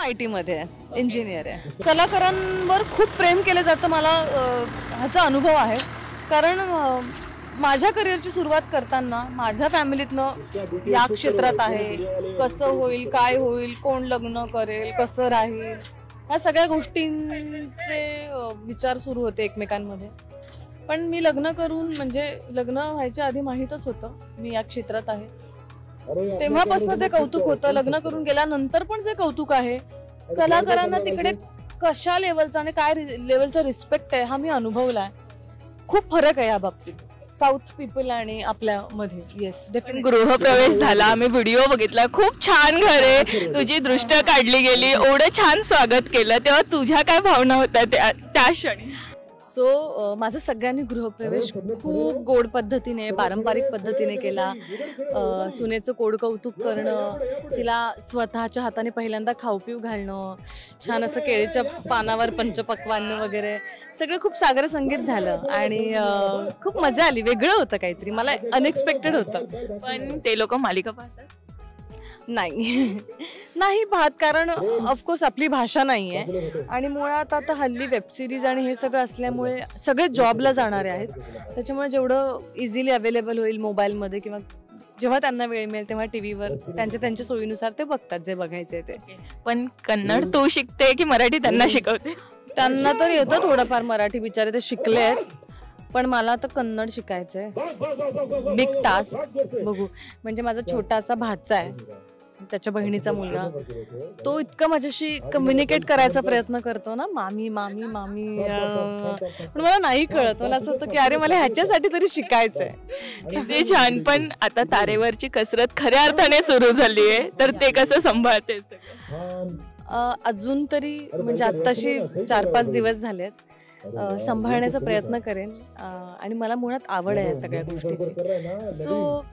IT मध्ये आहे, engineer आहे. कलाकारांवर खूप प्रेम केलं जातं, मला ह्याचा अनुभव आहे. कारण माझ्या करिअरची सुरुवात करताना माझ्या फॅमिलीतनं या क्षेत्रात आहे, कसं होईल, काय होईल, कोण लग्न करेल, कसं राहील, ह्या सगळ्या गोष्टींचे विचार सुरू होते एकमेकांमध्ये. पण मी लग्न करून म्हणजे लग्न व्हायच्या आधी माहीतच होतं मी या क्षेत्रात आहे. तेव्हापासून जे कौतुक होतं, लग्न करून गेल्यानंतर पण जे कौतुक आहे, कलाकारांना तिकडे कशा लेवलचा आणि काय लेवलचा रिस्पेक्ट आहे हा मी अनुभवलाय. खूप फरक आहे या बाबतीत साऊथ पीपल आणि आपल्या मध्ये. Yes, definite. गृहप्रवेश झाला, आम्ही व्हिडिओ बघितला, खूप छान घर आहे, तुझी दृष्ट काढली गेली, एवढं छान स्वागत केलं, तेव्हा तुझ्या काय भावना होत्या त्या क्षणी? सो माझा सगळ्यांनी गृहप्रवेश खूप गोड पद्धतीने, पारंपरिक पद्धतीने केला. सुनेचं कोडकौतुक करणं, तिला स्वतःच्या हाताने पहिल्यांदा खाऊपिऊ घालणं, छान असं केळीच्या पानावर पंचपक्वान्न वगैरे सगळं खूप सागर संगीत झालं आणि खूप मजा आली. वेगळं होतं काहीतरी, मला अनएक्सपेक्टेड होतं. पण ते लोक मालिका पाहतात नाही पाहत, कारण ऑफकोर्स आपली भाषा नाही आहे आणि मुळात आता हल्ली वेबसिरीज आणि हे सगळं असल्यामुळे सगळे जॉबला जाणारे आहेत. त्याच्यामुळे जेवढं इझिली अवेलेबल होईल मोबाईलमध्ये किंवा जेव्हा त्यांना वेळ मिळेल तेव्हा टीव्हीवर त्यांच्या सोयीनुसार ते बघतात जे बघायचे ते. पण कन्नड तू शिकते की मराठी त्यांना शिकवते? त्यांना तर येतं थोडंफार मराठी, बिचारे ते शिकले आहेत, पण मला आता कन्नड शिकायचंय. Big task. बघू. म्हणजे माझा छोटासा भाचा आहे, त्याच्या बहिणीचा मुलगा, तो इतका माझ्याशी कम्युनिकेट करायचा प्रयत्न करतो ना, मामी मामी मामी, पण मला नाही कळत. मला असं होतं की अरे मला ह्याच्यासाठी तरी शिकायचंय. किती छान. पण आता तारेवरची कसरत खऱ्या अर्थाने सुरू झाली आहे, तर ते कसं सांभाळते? अजून तरी म्हणजे आत्ताशी 4-5 दिवस झालेत, सांभाळण्याचा प्रयत्न करेन आणि मला मुळात आवड आहे या सगळ्या गोष्टीची. सो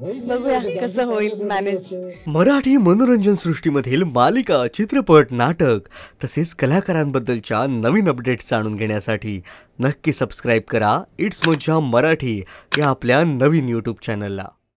बघूया कसं होईल मॅनेज. मराठी मनोरंजन सृष्टीमधील मालिका, चित्रपट, नाटक तसेच कलाकारांबद्दलच्या नवीन अपडेट्स जाणून घेण्यासाठी नक्की सबस्क्राईब करा इट्स मज्जा मराठी या आपल्या नवीन YouTube चॅनलला.